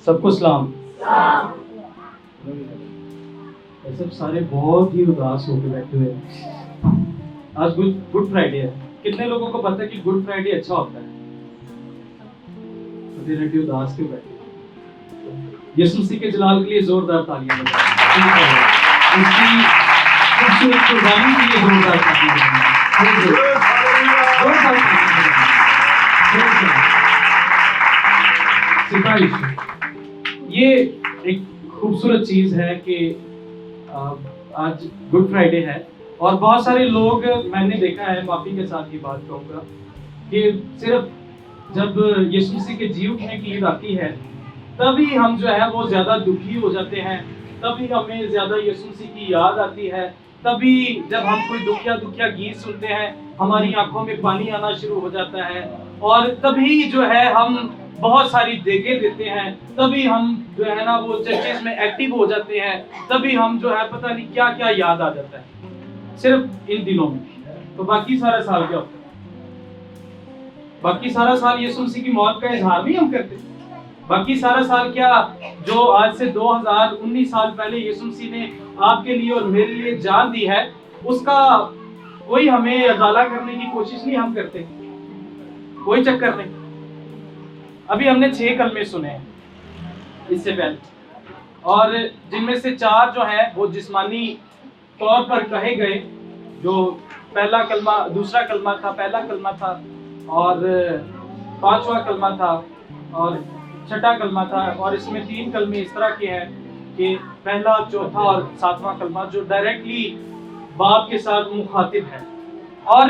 سب کو سلام. سب سارے بہت ہی اداس ہو کے بیٹھے ہوئے ہیں. آج گڈ فرائیڈے ہے. کتنے لوگوں کو پتہ ہے کہ گڈ فرائیڈے اچھا ہوتا ہے؟ رٹی اداس کیوں بیٹھے؟ یسوع مسیح کے جلال کے لیے زوردار تالیاں بجائیں. اس کی خوبصورت قربانی کے لیے زوردار تالیاں بجائیں. یہ ایک خوبصورت چیز ہے کہ آج گڈ فرائیڈے ہے اور بہت سارے لوگ میں نے دیکھا ہے, معافی کے ساتھ یہ بات کہوں گا, کہ صرف جب یسوع مسیح کے جی اٹھنے کی عید آتی ہے تبھی ہم جو ہے وہ زیادہ دکھی ہو جاتے ہیں, تبھی ہمیں زیادہ یسوع مسیح کی یاد آتی ہے, تبھی جب ہم کوئی دکھیا گیت سنتے ہیں ہماری آنکھوں میں پانی آنا شروع ہو جاتا ہے, اور تبھی جو ہے ہم بہت ساری دیگیں دیتے ہیں, تبھی ہم جو ہے نا وہ چرچز میں ایکٹیو ہو جاتے ہیں, تبھی ہم جو ہے پتہ نہیں کیا کیا یاد آ جاتا ہے صرف ان دنوں میں. تو باقی سارا سال کیا ہوتا ہے؟ باقی سارا سال یسوع مسیح کی موت کا اظہار نہیں ہم کرتے. باقی سارا سال کیا جو آج سے 2019 سال پہلے یسوع مسیح نے آپ کے لیے اور میرے لیے جان دی ہے, اس کا کوئی ہمیں ازالہ کرنے کی کوشش نہیں ہم کرتے, کوئی چکر نہیں. ابھی ہم نے 6 کلمے سنے ہیں اس سے پہلے, اور جن میں سے 4 جو ہیں وہ جسمانی طور پر کہے گئے, جو پہلا کلمہ دوسرا کلمہ تھا, پہلا کلمہ تھا, اور 5واں کلمہ تھا, اور 6واں کلمہ تھا, اور اس میں 3 کلمے اس طرح کے ہیں کہ پہلا, چوتھا اور 7واں کلمہ جو ڈائریکٹلی باپ کے ساتھ مخاطب ہے. اور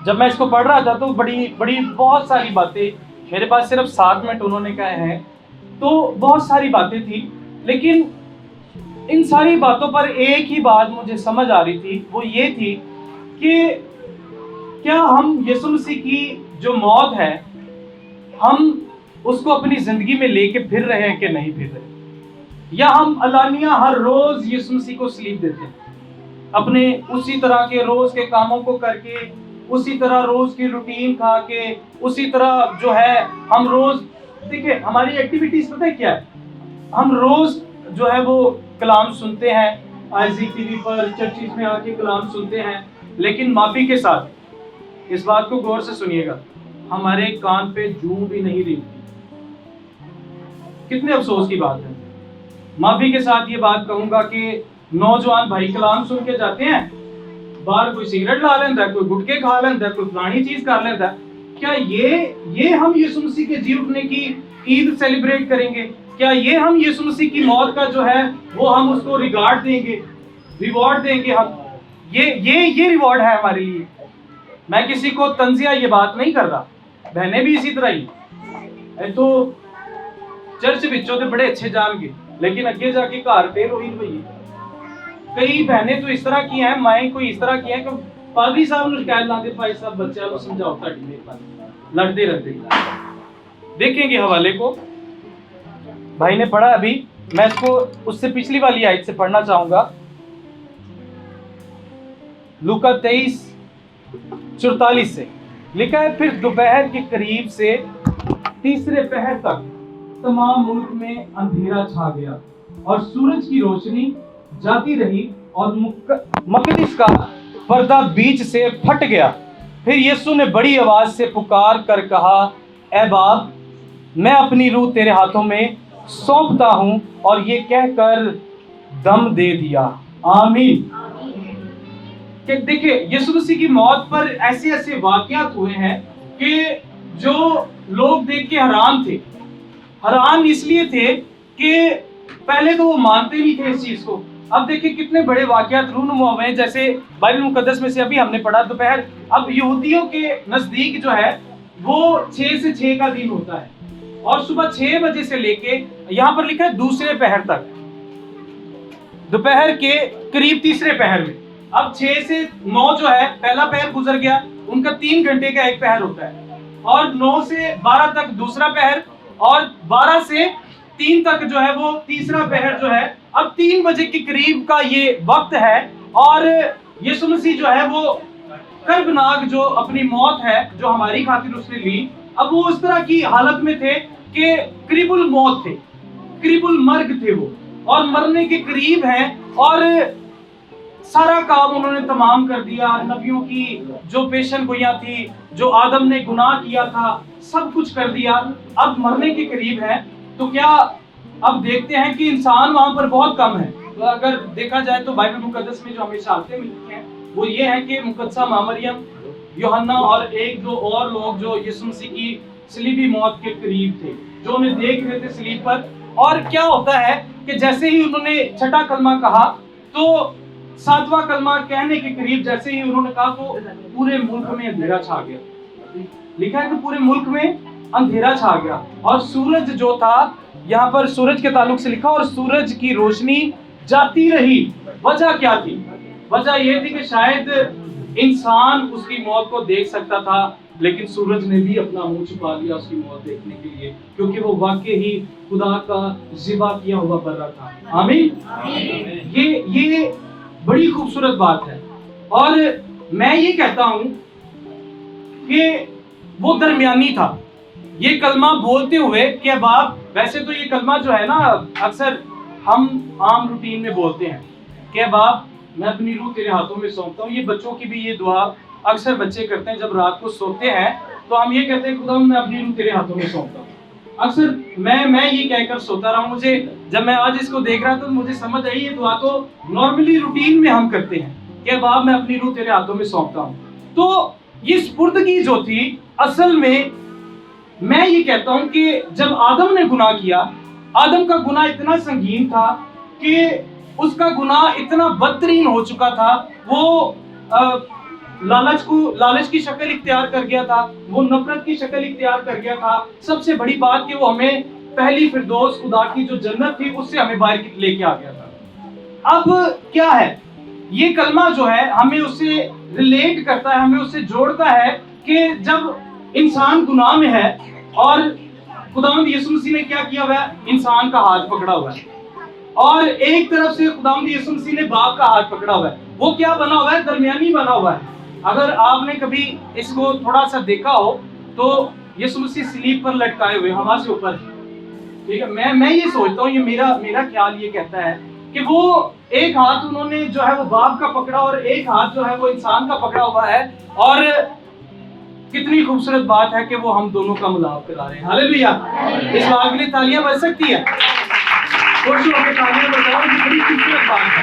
جب میں اس کو پڑھ رہا تھا تو بڑی بہت ساری باتیں, میرے پاس صرف 7 منٹ انہوں نے کہے ہیں, تو بہت ساری باتیں تھیں, لیکن ان ساری باتوں پر ایک ہی بات مجھے سمجھ آ رہی تھی, وہ یہ تھی کہ کیا ہم یسوع مسیح کی جو موت ہے ہم اس کو اپنی زندگی میں لے کے پھر رہے ہیں کہ نہیں پھر رہے, یا ہم علانیہ ہر روز یسوع مسیح کو سلیب دیتے ہیں, اپنے اسی طرح کے روز کے کاموں کو کر کے, اسی طرح روز کی روٹین کھا کے, اسی طرح جو ہے ہم روز, دیکھیں ہماری ایکٹیویٹیز پتہ ہے کیا ہے, ہم روز جو ہے وہ کلام سنتے ہیں, I T V per churches میں آ کے کلام سنتے ہیں, لیکن معافی کے ساتھ اس بات کو غور سے سنیے گا, ہمارے کان پہ جوں بھی نہیں رہی. کتنے افسوس کی بات ہے. معافی کے ساتھ یہ بات کہوں گا کہ نوجوان بھائی کلام سن کے جاتے ہیں, باہر کوئی سگریٹ لا لیتا ہے, کوئی گٹکے کھا لیتا ہے, کوئی فلانی چیز کر لیتا ہے. کیا یہ ہم یسوع مسیح کے جی اٹھنے کی عید سیلیبریٹ کریں گے؟ کیا یہ ہم یسوع مسیح کی موت کا جو ہے وہ ہم اس کو ریگارڈ دیں گے, ریوارڈ دیں گے؟ ہم یہ ریوارڈ ہے ہمارے لیے. میں کسی کو تنزیہ یہ بات نہیں کر رہا, بہنیں بھی اسی طرح ہی تو چرچ بچوں تو بڑے اچھے جان گے, لیکن اگے جا کے گھر پہ روئی ہوئی. کئی بہنیں تو اس طرح کی ہیں, مائیں کوئی اس طرح کی ہیں کہ پادری صاحب نے شکایت لاتے, بھائی صاحب بچوں کو سمجھاؤ, لڑتے رہتے. دیکھیں گے حوالے کو, بھائی نے پڑھا ابھی, میں اس کو اس سے پچھلی والی آیت سے پڑھنا چاہوں گا. لوکا 23:44 سے لکھا ہے, پھر دوپہر کے قریب سے تیسرے پہر تک تمام ملک میں اندھیرا چھا گیا اور سورج کی روشنی جاتی رہی اور مقدس کا پردہ بیچ سے پھٹ گیا. پھر یسوع نے بڑی آواز سے پکار کر کہا, اے باپ, میں اپنی روح تیرے ہاتھوں میں سونپتا ہوں, اور یہ کہہ کر دم دے دیا. آمین. کہ دیکھیں یسوع مسیح کی موت پر ایسے واقعات ہوئے ہیں کہ جو لوگ دیکھ کے حیران تھے. حیران اس لیے تھے کہ پہلے تو وہ مانتے نہیں تھے اس چیز کو. اب دیکھیں کتنے بڑے واقعات رونما ہوئے ہیں, جیسے بائبل مقدس میں سے ابھی ہم نے پڑھا دوپہر. اب یہودیوں کے نزدیک جو ہے وہ 6 سے 6 کا دن ہوتا ہے, اور صبح 6 بجے سے لے کے یہاں پر لکھا ہے دوسرے پہر تک, دوپہر کے قریب تیسرے پہر میں. اب 6 سے 9 جو ہے پہلا پہر گزر گیا, ان کا 3 گھنٹے کا ایک پہر ہوتا ہے, اور 9 سے 12 تک دوسرا پہر, اور 12 سے 3 تک جو ہے وہ تیسرا پہر جو ہے. اب 3 بجے کے قریب کا یہ وقت ہے, اور یسوع مسیح جو ہے وہ کربناک جو اپنی موت ہے جو ہماری خاطر اس نے لی, اب وہ اس طرح کی حالت میں تھے کہ قریب الموت تھے, قریب المرگ تھے وہ, اور مرنے کے قریب ہیں, اور سارا کام انہوں نے تمام کر دیا. نبیوں کی جو پیشن گوئیاں تھی, جو آدم نے گناہ کیا تھا, سب کچھ کر دیا, اب مرنے کے قریب ہیں. تو کیا اب دیکھتے ہیں کہ انسان وہاں پر بہت کم ہے. اگر دیکھا جائے تو بائبل مقدس میں جو ہمیں اشارتیں ملتی ہیں وہ یہ ہے کہ مقدسہ ماں مریم, یوحنا اور ایک دو اور لوگ جو یسوع مسیح کی صلیبی موت کے قریب تھے, جو انہیں دیکھ رہے تھے صلیب پر. اور کیا ہوتا ہے کہ جیسے ہی انہوں نے چھٹا کلمہ کہا تو ساتواں کلمہ کہنے کے قریب جیسے ہی انہوں نے کہا تو پورے ملک میں اندھیرا چھا گیا. لکھا ہے کہ پورے ملک میں اندھیرا چھا گیا, اور سورج جو تھا, یہاں پر سورج کے تعلق سے لکھا, اور سورج کی روشنی جاتی رہی. وجہ کیا تھی؟ وجہ یہ تھی کہ شاید انسان اس کی موت کو دیکھ سکتا تھا, لیکن سورج نے بھی اپنا منہ چھپا لیا اس کی موت دیکھنے کے لیے, کیونکہ وہ واقعی ہی خدا کا ذبح کیا ہوا بندہ تھا. آمین. یہ بڑی خوبصورت بات ہے. اور میں یہ کہتا ہوں کہ وہ درمیانی تھا. یہ کلمہ بولتے ہوئے کہ باپ, ویسے تو یہ کلمہ جو ہے نا اکثر ہم عام روٹین میں بولتے ہیں کہ باپ میں اپنی روح تیرے ہاتھوں میں سونپتا ہوں. یہ بچوں کی بھی یہ دعا اکثر بچے کرتے ہیں جب رات کو سوتے ہیں, تو ہم یہ کہتے ہیں خدا میں اپنی روح تیرے ہاتھوں میں سونپتا ہوں. اکثر میں یہ کہہ کر سوتا رہا ہوں. مجھے جب میں آج اس کو دیکھ رہا تھا تو مجھے سمجھ آئی یہ دعا تو نارملی روٹین میں ہم کرتے ہیں کہ باپ میں اپنی روح تیرے ہاتھوں میں سونپتا ہوں. تو یہ سپردگی جو تھی اصل میں یہ کہتا ہوں کہ جب آدم نے گناہ کیا, آدم کا گناہ اتنا سنگین تھا کہ اس کا گناہ اتنا بدترین ہو چکا تھا. وہ لالچ کی شکل اختیار کر گیا تھا, وہ نفرت کی شکل اختیار کر گیا تھا. سب سے بڑی بات کہ وہ ہمیں پہلی فردوس خدا کی جو جنت تھی اس سے ہمیں باہر لے کے آ گیا تھا. اب کیا ہے, یہ کلمہ جو ہے ہمیں اس سے ریلیٹ کرتا ہے, ہمیں اس سے جوڑتا ہے کہ جب انسان گناہ میں ہے اور خداوند یسوع مسیح نے کیا کیا ہوا ہے, انسان کا ہاتھ پکڑا ہوا ہے, اور ایک طرف سے خداوند یسوع مسیح نے باپ کا ہاتھ پکڑا ہوا ہے. وہ کیا بنا ہوا ہے؟ درمیانی بنا ہوا ہے. اگر آپ نے کبھی اس کو تھوڑا سا دیکھا ہو تو یسوع مسیح صلیب پر لٹکائے ہوئے ہوا سے اوپر, ٹھیک ہے. میں یہ سوچتا ہوں, یہ میرا خیال یہ کہتا ہے کہ وہ ایک ہاتھ انہوں نے جو ہے وہ باپ کا پکڑا اور ایک ہاتھ جو ہے وہ انسان کا پکڑا ہوا ہے. اور کتنی خوبصورت بات ہے کہ وہ ہم دونوں کا ملاپ کرا رہے ہیں. ہاللیلویا. اس بات کے لیے تالیاں بج سکتی ہے, خوش ہو کے تالیاں بجاؤ. یہ بڑی خوبصورت بات ہے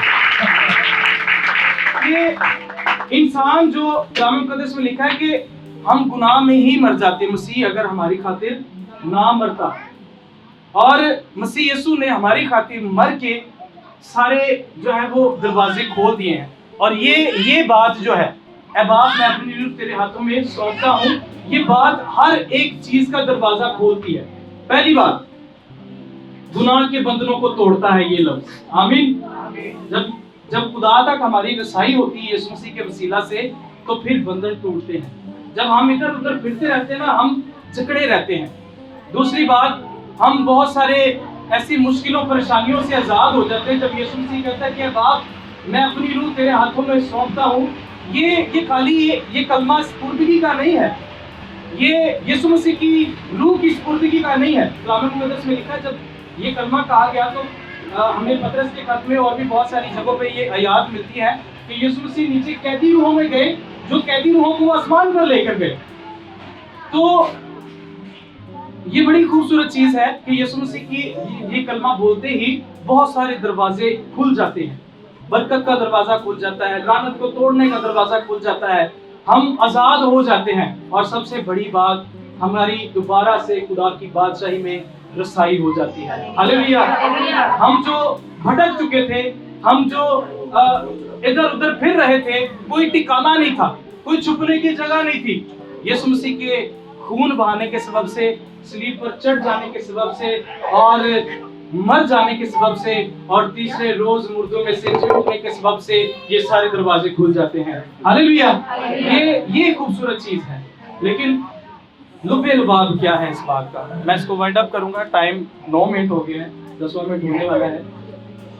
کہ انسان جو کلام مقدس میں لکھا ہے کہ ہم گناہ میں ہی مر جاتے, مسیح اگر ہماری خاطر نہ مرتا, اور مسیح یسوع نے ہماری خاطر مر کے سارے جو ہے وہ دروازے کھول دیے ہیں. اور یہ بات جو ہے, اے باپ میں اپنی روح تیرے ہاتھوں میں سونپتا ہوں, یہ بات ہر ایک چیز کا دروازہ کھولتی ہے. پہلی بات, گناہ کے بندنوں کو توڑتا ہے یہ لفظ. آمین. جب خدا تک ہماری رسائی ہوتی ہے یسوع مسیح کے وسیلہ سے, تو پھر بندن ٹوٹتے ہیں. جب ہم ادھر ادھر پھرتے رہتے ہیں نا, ہم جکڑے رہتے ہیں. دوسری بات, ہم بہت سارے ایسی مشکلوں پریشانیوں سے آزاد ہو جاتے ہیں جب یسوع مسیح کہتا ہے کہ باپ میں اپنی روح تیرے ہاتھوں میں سونپتا ہوں. یہ خالی یہ کلمہ سپردگی کا نہیں ہے, یہ یسوع مسیح کی روح کی سپردگی کا نہیں ہے. کلام مقدس میں لکھا ہے جب یہ کلمہ کہا گیا تو ہمیں پطرس کے خط میں اور بھی بہت ساری جگہوں پہ یہ آیات ملتی ہے کہ یسوع مسیح نیچے قیدی روحوں میں گئے, جو قیدی روحوں کو آسمان پر لے کر گئے. تو یہ بڑی خوبصورت چیز ہے کہ یسوع مسیح کی یہ کلمہ بولتے ہی بہت سارے دروازے کھل جاتے ہیں. برکت کا دروازہ کھل جاتا ہے, لعنت کو توڑنے کا دروازہ کھل جاتا ہے, ہم آزاد ہو جاتے ہیں. اور سب سے بڑی بات, ہماری دوبارہ سے خدا کی بادشاہی میں رسائی ہو جاتی ہے. ہاللیلویا. ہم جو بھٹک چکے تھے, ہم جو ادھر ادھر پھر رہے تھے, کوئی ٹھکانہ نہیں تھا, کوئی چھپنے کی جگہ نہیں تھی. یسوع مسیح کے خون بہانے کے سبب سے, صلیب پر چڑھ جانے کے سبب سے, اور مر جانے کے سبب سے, اور تیسرے روز مردوں میں سے جی اٹھنے کے سبب سے یہ سارے دروازے کھل جاتے ہیں. ہاللیلویا. یہ خوبصورت چیز ہے. لیکن لب لباب کیا ہے اس بات کا؟ میں اس کو وائنڈ اپ کروں گا, ٹائم 9 منٹ ہو گئے ہیں, 10واں منٹ ہونے والا ہے.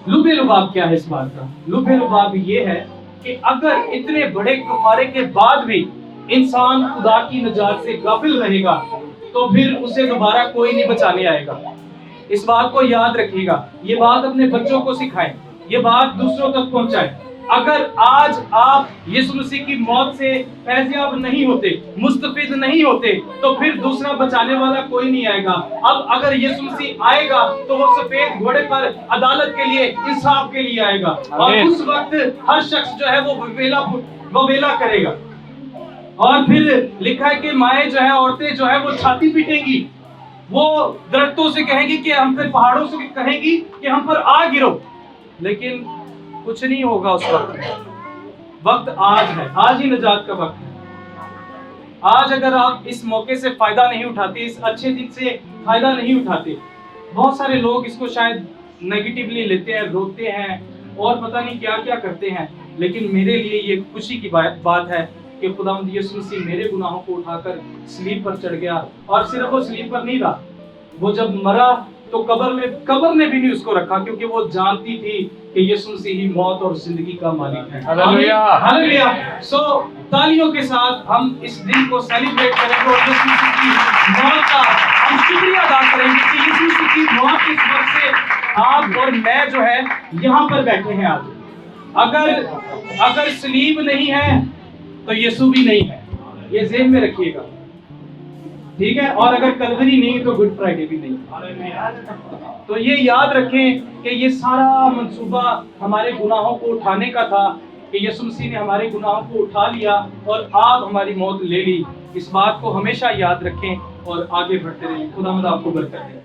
لب لباب کیا ہے اس بات کا؟ لب لباب یہ ہے کہ اگر اتنے بڑے کفارے کے بعد بھی انسان خدا کی نجات سے غافل رہے گا تو پھر اسے دوبارہ کوئی نہیں بچانے آئے گا. اس بات کو یاد رکھیے گا, یہ بات اپنے بچوں کو سکھائیں, یہ بات دوسروں تک پہنچائیں. اگر آج آپ یسوع مسیح کی موت سے فیضیاب نہیں ہوتے, مستفید نہیں ہوتے, تو پھر دوسرا بچانے والا کوئی نہیں آئے گا. اب اگر یسوع مسیح آئے گا تو وہ سفید گھوڑے پر عدالت کے لیے, انصاف کے لیے آئے گا, اور اس وقت ہر شخص جو ہے وہ ویلا کرے گا. اور پھر لکھا ہے کہ مائیں جو ہے, عورتیں جو ہے وہ چھاتی پیٹیں گی, وہ درختوں سے کہیں گی کہ ہم پر, پہاڑوں سے کہیں گی کہ ہم پر آ گرو, لیکن کچھ نہیں ہوگا اس وقت. وقت آج ہے, آج ہی نجات کا وقت ہے. آج اگر آپ اس موقع سے فائدہ نہیں اٹھاتے, اس اچھے دن سے فائدہ نہیں اٹھاتے, بہت سارے لوگ اس کو شاید نیگیٹیولی لیتے ہیں, روتے ہیں اور پتہ نہیں کیا کیا کرتے ہیں, لیکن میرے لیے یہ خوشی کی بات ہے کہ خداوند یسوع مسیح میرے گناہوں کو اٹھا کر صلیب پر چڑھ گیا. اور صرف وہ صلیب پر نہیں رہا, وہ جب مرا تو قبر نے بھی نہیں اس کو رکھا, کیونکہ وہ جانتی تھی کہ یسوع مسیح ہی موت اور زندگی کا مالک ہے. ہاللویا. سو تالیوں کے ساتھ ہم اس دن کو سیلیبریٹ کریں گے اور یسوع مسیح کی موت کا ہم شکریہ ادا کریں گے کہ یسوع مسیح کی موت کی وجہ سے آپ اور میں جو ہے یہاں پر بیٹھے ہیں آج. اگر صلیب نہیں ہے تو یسوع بھی نہیں ہے, یہ ذہن میں رکھیے گا, ٹھیک ہے. اور اگر کلوری نہیں تو گڈ فرائیڈے بھی نہیں. تو یہ یاد رکھیں کہ یہ سارا منصوبہ ہمارے گناہوں کو اٹھانے کا تھا, کہ یسوع مسیح نے ہمارے گناہوں کو اٹھا لیا اور آپ ہماری موت لے لی. اس بات کو ہمیشہ یاد رکھیں اور آگے بڑھتے رہیں. خداوند آپ کو برکت دے.